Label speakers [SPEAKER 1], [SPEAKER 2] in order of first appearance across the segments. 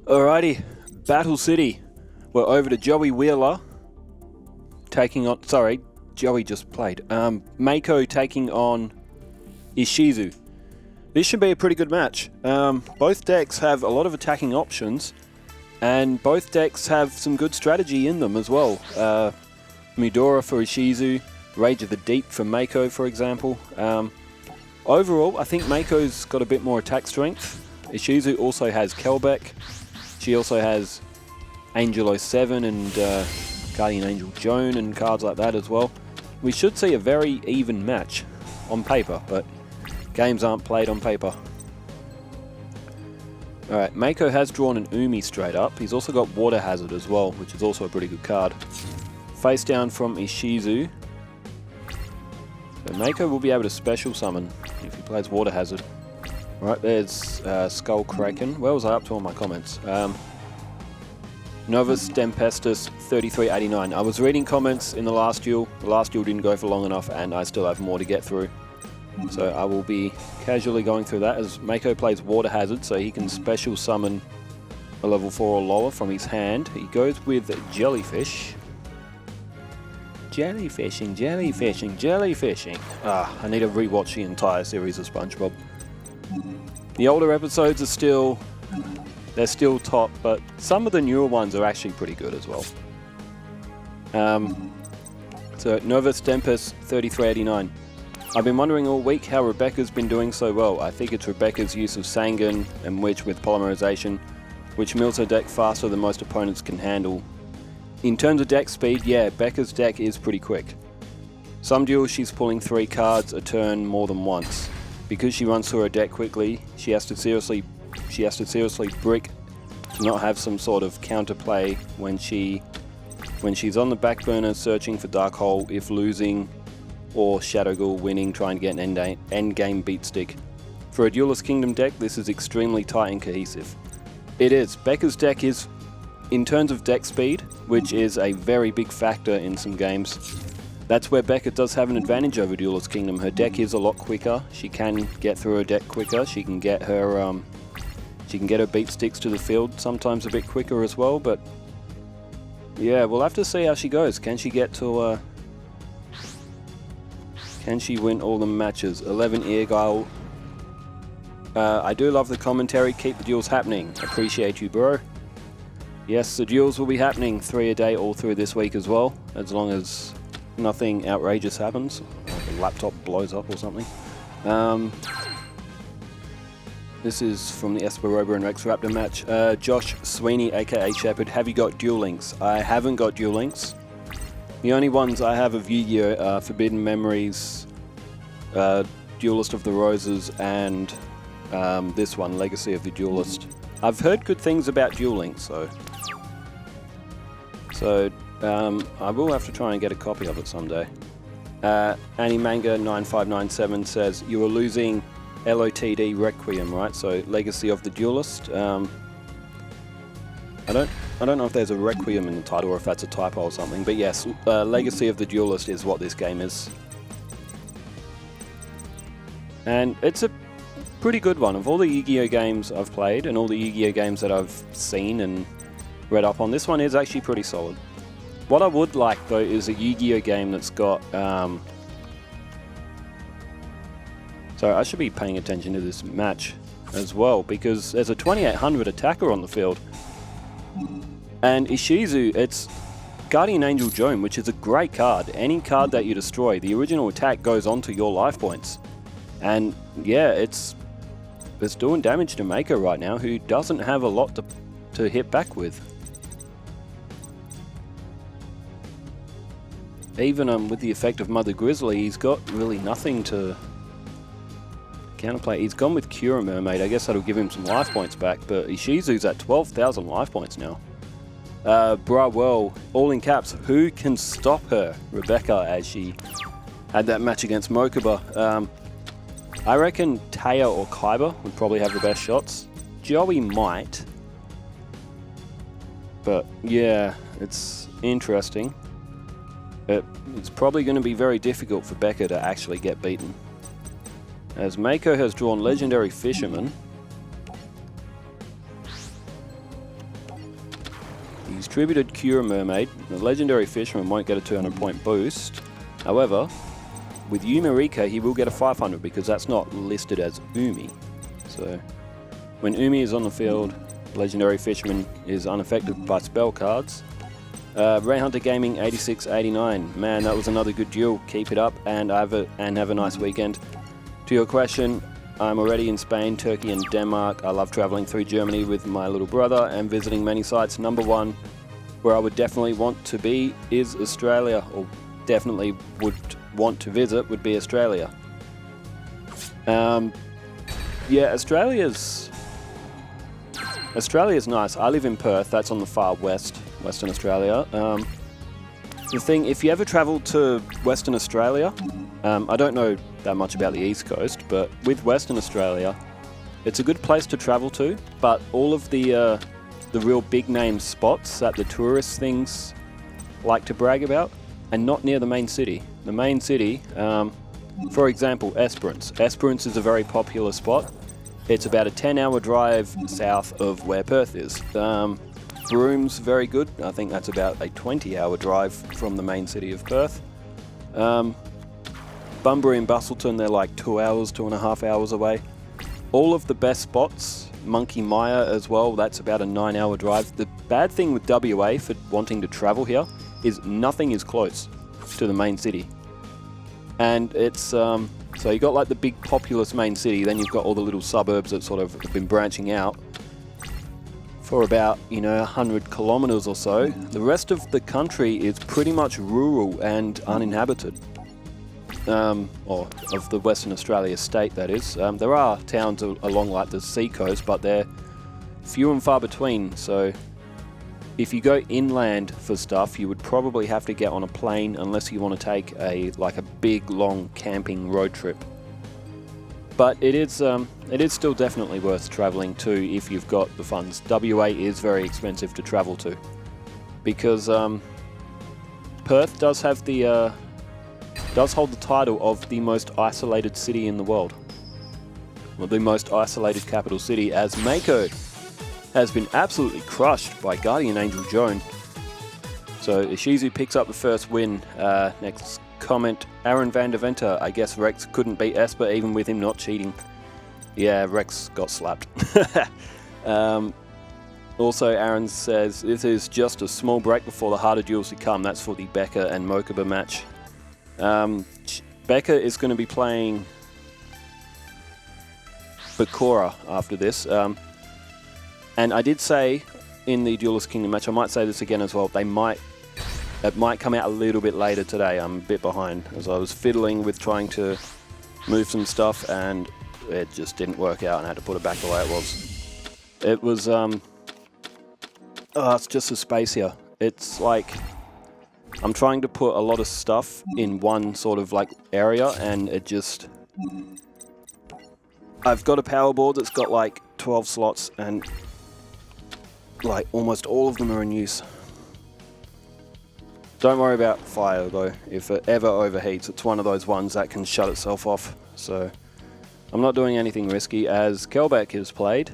[SPEAKER 1] Alrighty, Battle City. We're over to Joey Wheeler taking on... Sorry, Joey just played. Mako taking on Ishizu. This should be a pretty good match. Both decks have a lot of attacking options, and both decks have some good strategy in them as well. Midora for Ishizu, Rage of the Deep for Mako, for example. Overall, I think Mako's got a bit more attack strength. Ishizu also has Kelbeck. She also has Angel 07 and Guardian Angel Joan and cards like that as well. We should see a very even match on paper, but games aren't played on paper. Alright, Mako has drawn an Umi straight up. He's also got Water Hazard as well, which is also a pretty good card. Face down from Ishizu. So Mako will be able to special summon if he plays Water Hazard. Right, there's Skull Kraken. Where was I up to on my comments? Novus Tempestus 3389. I was reading comments in the last duel. The last duel didn't go for long enough, and I still have more to get through. So I will be casually going through that as Mako plays Water Hazard, so he can special summon a level 4 or lower from his hand. He goes with Jellyfish. Jellyfishing, jellyfishing, jellyfishing. I need to rewatch the entire series of SpongeBob. The older episodes are still top, but some of the newer ones are actually pretty good as well. So Novus Tempest 3389. I've been wondering all week how Rebecca's been doing so well. I think it's Rebecca's use of Sangan and Witch with Polymerization, which mills her deck faster than most opponents can handle. In terms of deck speed, yeah, Becca's deck is pretty quick. Some duels she's pulling 3 cards a turn more than once. Because she runs through her deck quickly, she has to seriously brick to not have some sort of counterplay when she's on the back burner searching for Dark Hole if losing, or Shadow Ghoul winning trying to get an endgame beat stick. For a Duelist Kingdom deck, this is extremely tight and cohesive. It is. Becca's deck is, in terms of deck speed, which is a very big factor in some games, that's where Becca does have an advantage over Duelist Kingdom. Her deck is a lot quicker. She can get through her deck quicker. She can get her beat sticks to the field sometimes a bit quicker as well. But yeah, we'll have to see how she goes. Can she get to? Can she win all the matches? 11 Earguile. I do love the commentary. Keep the duels happening. Appreciate you, bro. Yes, the duels will be happening 3 a day all through this week as well, as long as nothing outrageous happens, like a laptop blows up or something. This is from the Esperoba and Rex Raptor match. Josh Sweeney, aka Shepard, have you got Duel Links? I haven't got Duel Links. The only ones I have of Yugioh are Forbidden Memories, Duelist of the Roses, and this one, Legacy of the Duelist. I've heard good things about Duel Links, so I will have to try and get a copy of it someday. Animanga 9597 says you were losing LOTD Requiem, right? So Legacy of the Duelist. I don't know if there's a Requiem in the title or if that's a typo or something, but yes, Legacy of the Duelist is what this game is. And it's a pretty good one. Of all the Yu-Gi-Oh games I've played and all the Yu-Gi-Oh games that I've seen and read up on, this one is actually pretty solid. What I would like though is a Yu-Gi-Oh game that's got so I should be paying attention to this match as well, because there's a 2800 attacker on the field. And Ishizu, it's Guardian Angel Joan, which is a great card. Any card that you destroy, the original attack goes onto your life points. And yeah, it's doing damage to Mako right now, who doesn't have a lot to hit back with. Even with the effect of Mother Grizzly, he's got really nothing to counterplay. He's gone with Cura Mermaid. I guess that'll give him some life points back, but Ishizu's at 12,000 life points now. Well, all in caps, who can stop her? Rebecca, as she had that match against Mokuba. I reckon Taya or Kaiba would probably have the best shots. Joey might. But yeah, it's interesting. It's probably going to be very difficult for Becca to actually get beaten. As Mako has drawn Legendary Fisherman. He's tributed Cure Mermaid. The Legendary Fisherman won't get a 200-point boost. However, with Yumarika, he will get a 500 because that's not listed as Umi. So, when Umi is on the field, Legendary Fisherman is unaffected by spell cards. Ray Hunter Gaming 8689. Man, that was another good duel. Keep it up and have a nice weekend. To your question, I'm already in Spain, Turkey and Denmark. I love traveling through Germany with my little brother and visiting many sites. Number one, where I would definitely want to be is Australia, or definitely would want to visit would be Australia. Yeah, Australia's nice. I live in Perth. That's on the far west, Western Australia. The thing, if you ever travel to Western Australia, I don't know that much about the East Coast, but with Western Australia, it's a good place to travel to. But all of the real big name spots that the tourist things like to brag about, and not near the main city. The main city, for example, Esperance. Esperance is a very popular spot. It's about a 10-hour drive south of where Perth is. Broome's very good. I think that's about a 20-hour drive from the main city of Perth. Bunbury and Bustleton, they're like 2 hours, 2.5 hours away. All of the best spots, Monkey Mia as well, that's about a 9-hour drive. The bad thing with WA for wanting to travel here is nothing is close to the main city. And it's, so you got like the big populous main city, then you've got all the little suburbs that sort of have been branching out for about, 100 kilometers or so. The rest of the country is pretty much rural and uninhabited. Or of the Western Australia state, that is. There are towns along like the sea coast, but they're few and far between. So if you go inland for stuff, you would probably have to get on a plane unless you want to take a big long camping road trip. But it is still definitely worth travelling to if you've got the funds. WA is very expensive to travel to because Perth does have does hold the title of the most isolated city in the world. Well, the most isolated capital city, as Mako has been absolutely crushed by Guardian Angel Joan. So Ishizu picks up the first win. Next comment, Aaron Van Der Venter. I guess Rex couldn't beat Esper even with him not cheating. Yeah, Rex got slapped. Also, Aaron says, this is just a small break before the harder duels to come. That's for the Becca and Mokuba match. Becca is going to be playing Bakura after this. And I did say in the Duelist Kingdom match, I might say this again as well, it might come out a little bit later today. I'm a bit behind as I was fiddling with trying to move some stuff and it just didn't work out and I had to put it back the way it was. It was, it's just a space here. It's like, I'm trying to put a lot of stuff in one sort of like area and it just, I've got a power board that's got like 12 slots and like almost all of them are in use. Don't worry about fire though. If it ever overheats, it's one of those ones that can shut itself off. So I'm not doing anything risky as Kelbeck is played.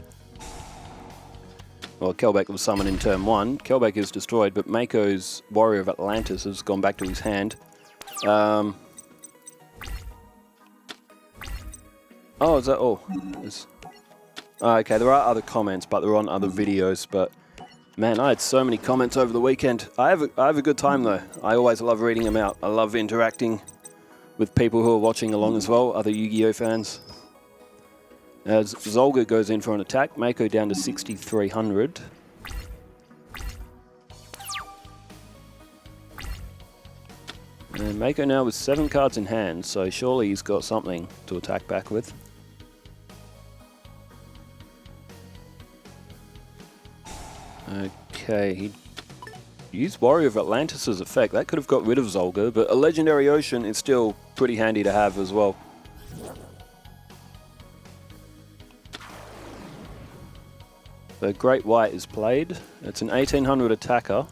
[SPEAKER 1] Well, Kelbeck was summoned in turn 1. Kelbeck is destroyed, but Mako's Warrior of Atlantis has gone back to his hand. Oh, is that all? Okay, there are other comments, but they're on other videos. But man, I had so many comments over the weekend. I have a good time though. I always love reading them out. I love interacting with people who are watching along as well, other Yu-Gi-Oh fans. As Zolga goes in for an attack, Mako down to 6,300. And Mako now with 7 cards in hand, so surely he's got something to attack back with. Okay, he used Warrior of Atlantis' effect. That could have got rid of Zolga, but a Legendary Ocean is still pretty handy to have as well. The Great White is played. It's an 1800 attacker.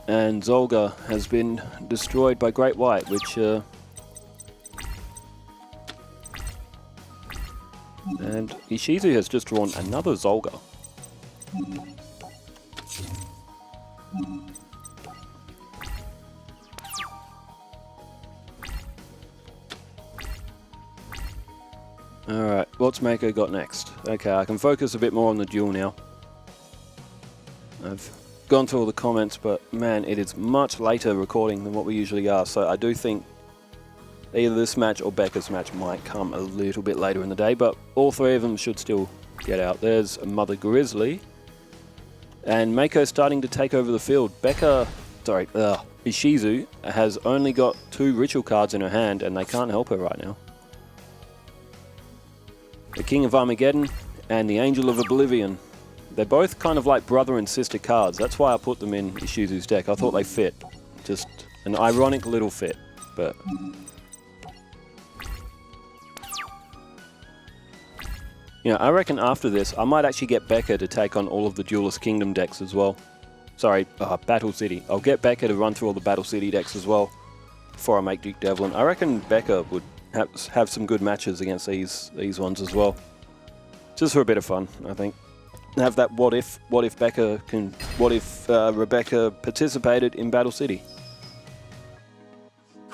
[SPEAKER 1] And Zolga has been destroyed by Great White, which And Ishizu has just drawn another Zolga. Alright, what's Mako got next? Okay, I can focus a bit more on the duel now. I've gone through all the comments, but man, it is much later recording than what we usually are, so I do think either this match or Becca's match might come a little bit later in the day, but all three of them should still get out. There's Mother Grizzly, and Mako's starting to take over the field. Ishizu has only got 2 ritual cards in her hand, and they can't help her right now. The King of Armageddon and the Angel of Oblivion. They're both kind of like brother and sister cards. That's why I put them in Ishizu's deck. I thought they fit. Just an ironic little fit, but... You know, I reckon after this, I might actually get Becca to take on all of the Duelist Kingdom decks as well. Sorry, Battle City. I'll get Becca to run through all the Battle City decks as well before I make Duke Devlin. I reckon Becca would have some good matches against these ones as well. Just for a bit of fun, I think. Have that what if Rebecca participated in Battle City?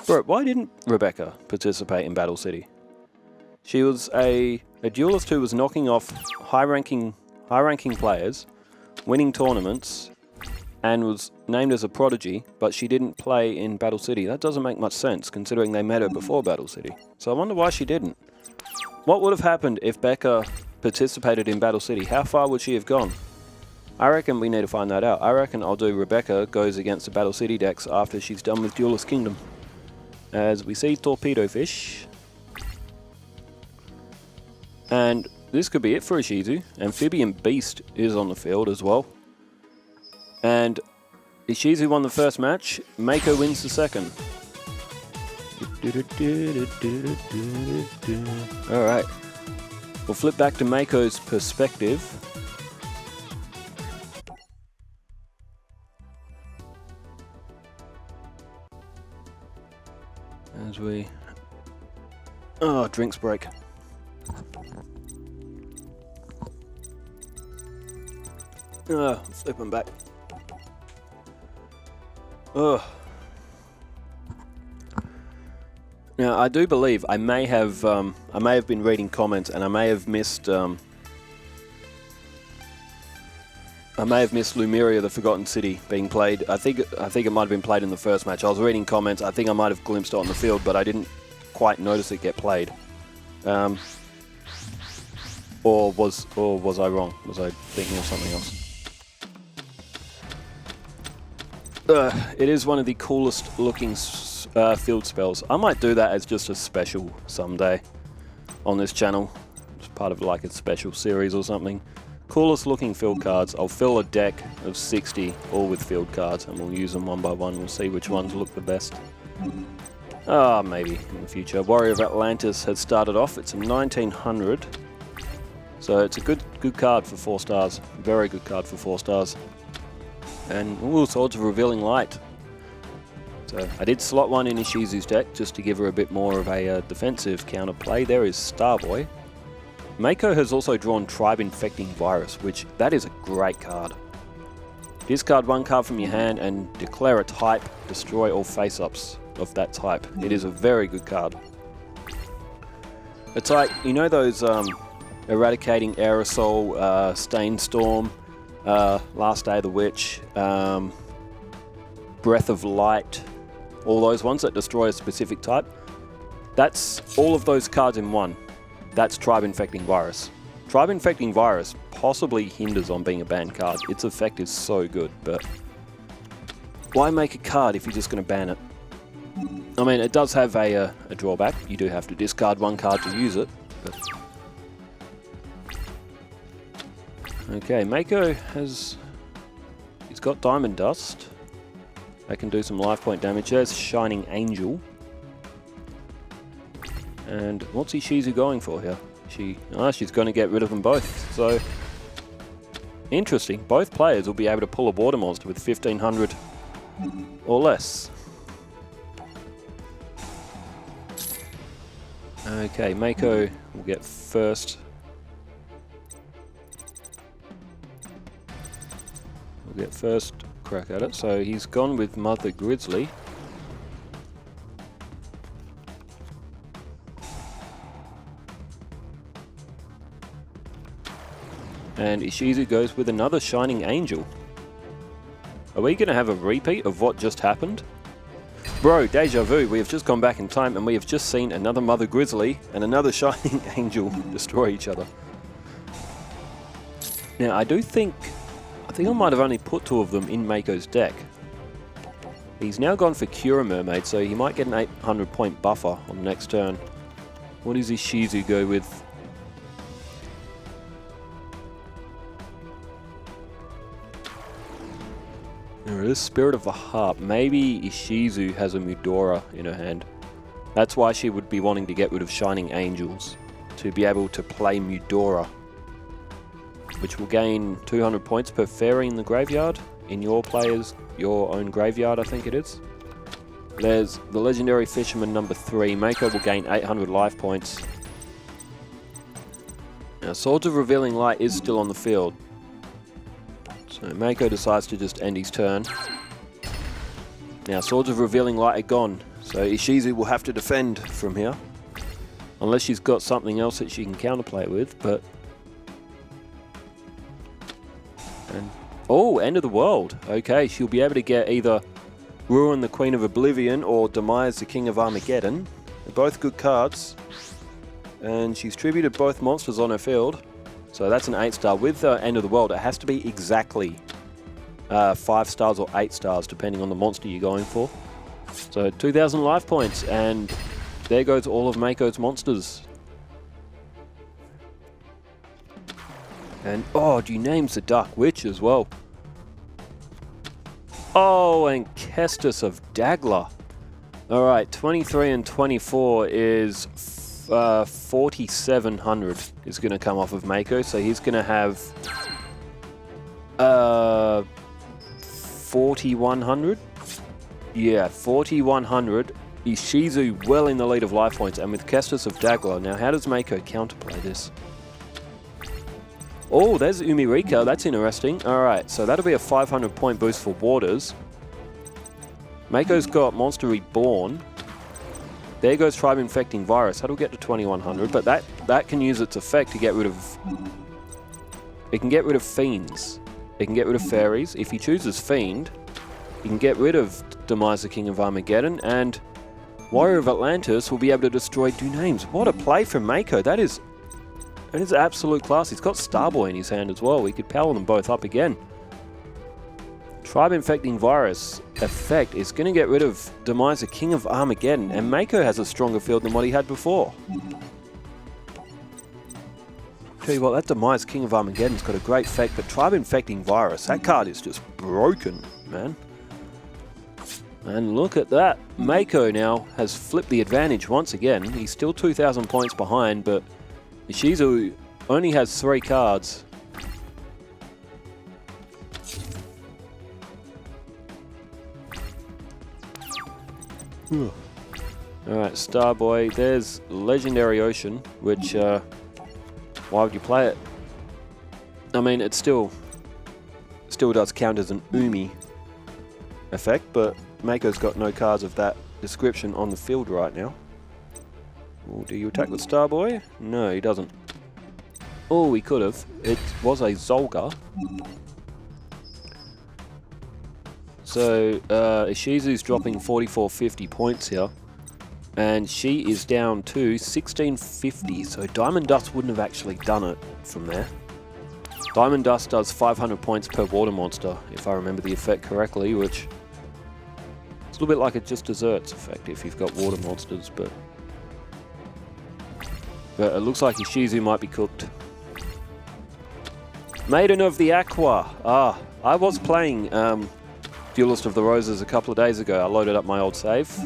[SPEAKER 1] Bro, why didn't Rebecca participate in Battle City? She was a duelist who was knocking off high-ranking players, winning tournaments, and was named as a prodigy, but she didn't play in Battle City. That doesn't make much sense, considering they met her before Battle City. So I wonder why she didn't. What would have happened if Becca participated in Battle City? How far would she have gone? I reckon we need to find that out. I reckon I'll do Rebecca goes against the Battle City decks after she's done with Duelist Kingdom. As we see Torpedo Fish. And this could be it for Ishizu. Amphibian Beast is on the field as well. And Ishizu won the first match, Mako wins the second. Alright. We'll flip back to Mako's perspective. As we... Oh, drinks break. Flip them back. Ugh. Now, I do believe I may have been reading comments and I may have missed Lumeria, the Forgotten City, being played. I think it might have been played in the first match. I was reading comments. I think I might have glimpsed it on the field, but I didn't quite notice it get played. Or was I wrong? Was I thinking of something else? It is one of the coolest looking field spells. I might do that as just a special someday on this channel. It's part of like a special series or something. Coolest looking field cards. I'll fill a deck of 60 all with field cards and we'll use them one by one. We'll see which ones look the best. Maybe in the future. Warrior of Atlantis has started off. It's a 1900. So it's a good card for 4 stars. Very good card for 4 stars. And ooh, Swords of Revealing Light. So I did slot one in Ishizu's deck just to give her a bit more of a defensive counterplay. There is Starboy. Mako has also drawn Tribe Infecting Virus, which that is a great card. Discard 1 card from your hand and declare a type. Destroy all face-ups of that type. It is a very good card. It's like, you know those Eradicating Aerosol, Stainstorm, Last Day of the Witch, Breath of Light, all those ones that destroy a specific type. That's all of those cards in one. That's Tribe Infecting Virus. Tribe Infecting Virus possibly hinders on being a banned card. Its effect is so good, but why make a card if you're just going to ban it? I mean, it does have a drawback. You do have to discard 1 card to use it, but... Okay, Mako he's got Diamond Dust. That can do some life point damage. There's Shining Angel. And what's Ishizu going for here? She's going to get rid of them both. So, interesting. Both players will be able to pull a border monster with 1500 or less. Okay, Mako will get first I'll get first crack at it. So he's gone with Mother Grizzly. And Ishizu goes with another Shining Angel. Are we going to have a repeat of what just happened? Bro, deja vu. We have just gone back in time and we have just seen another Mother Grizzly and another Shining Angel destroy each other. Now, I think I might have only put 2 of them in Mako's deck. He's now gone for Cura Mermaid, so he might get an 800 point buffer on the next turn. What does Ishizu go with? There it is, Spirit of the Harp. Maybe Ishizu has a Mudora in her hand. That's why she would be wanting to get rid of Shining Angels, to be able to play Mudora, which will gain 200 points per fairy in the graveyard, in your own graveyard, I think it is. There's the Legendary Fisherman number 3. Mako will gain 800 life points. Now, Swords of Revealing Light is still on the field. So Mako decides to just end his turn. Now, Swords of Revealing Light are gone, so Ishizu will have to defend from here. Unless she's got something else that she can counterplay it with, but... Oh, End of the World. Okay, she'll be able to get either Ruin the Queen of Oblivion or Demise the King of Armageddon. They're both good cards. And she's tributed both monsters on her field. So that's an 8-star. With End of the World, it has to be exactly 5 stars or 8 stars, depending on the monster you're going for. So 2,000 life points, and there goes all of Mako's monsters. And, oh, you names the Dark Witch as well. Oh, and Kestis of Dagla. Alright, 23 and 24 is 4,700 is going to come off of Mako. So he's going to have 4,100. Yeah, 4,100. Ishizu well in the lead of life points, and with Kestis of Dagla. Now, how does Mako counterplay this? Oh, there's Umirika. That's interesting. Alright, so that'll be a 500 point boost for Waters. Mako's got Monster Reborn. There goes Tribe Infecting Virus. That'll get to 2,100, but that can use its effect to get rid of... It can get rid of Fiends. It can get rid of Fairies. If he chooses Fiend, he can get rid of Demise the King of Armageddon, and Warrior of Atlantis will be able to destroy Dunames. What a play from Mako. That is absolute class. He's got Starboy in his hand as well. We could power them both up again. Tribe Infecting Virus effect is going to get rid of Demise the King of Armageddon, and Mako has a stronger field than what he had before. Tell you what, that Demise King of Armageddon's got a great effect, but Tribe Infecting Virus, that card is just broken, man. And look at that. Mako now has flipped the advantage once again. He's still 2,000 points behind, but Ishizu only has 3 cards. Alright, Starboy. There's Legendary Ocean, which, why would you play it? I mean, it still does count as an Umi effect, but Mako's got no cards of that description on the field right now. Oh, do you attack with Starboy? No, he doesn't. Oh, he could have. It was a Zolga. So, Ishizu's dropping 4,450 points here. And she is down to 1,650. So Diamond Dust wouldn't have actually done it from there. Diamond Dust does 500 points per water monster, if I remember the effect correctly, which... It's a little bit like a Just Desserts effect if you've got water monsters, but it looks like Ishizu might be cooked. Maiden of the Aqua. Ah, I was playing Duelist of the Roses a couple of days ago. I loaded up my old save.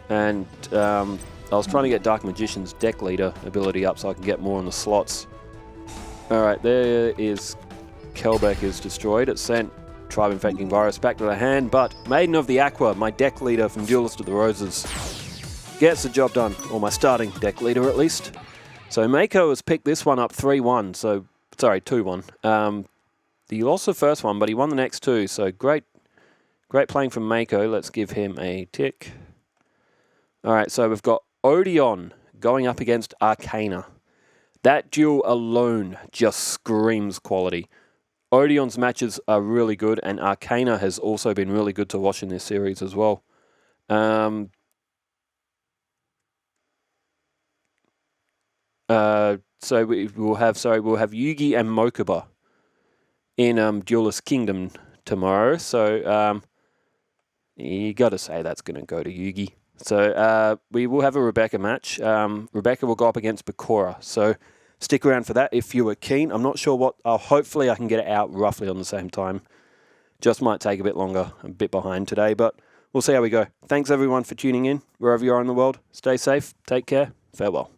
[SPEAKER 1] And I was trying to get Dark Magician's Deck Leader ability up so I can get more on the slots. Alright, there is... Kelbeck is destroyed. It sent Tribe Infecting Virus back to the hand, but Maiden of the Aqua, my deck leader from Duelist of the Roses, gets the job done, or my starting deck leader at least. So Mako has picked this one up 3-1, so, sorry, 2-1. He lost the first one, but he won the next two. So great playing from Mako. Let's give him a tick. All right, so we've got Odeon going up against Arcana. That duel alone just screams quality. Odeon's matches are really good, and Arcana has also been really good to watch in this series as well. So we'll have Yugi and Mokuba in Duelist Kingdom tomorrow. So you got to say that's going to go to Yugi. So we will have a Rebecca match. Rebecca will go up against Bakura. So stick around for that if you are keen. I'm not sure what... hopefully I can get it out roughly on the same time. Just might take a bit longer. I'm a bit behind today, but we'll see how we go. Thanks everyone for tuning in. Wherever you are in the world, stay safe, take care, farewell.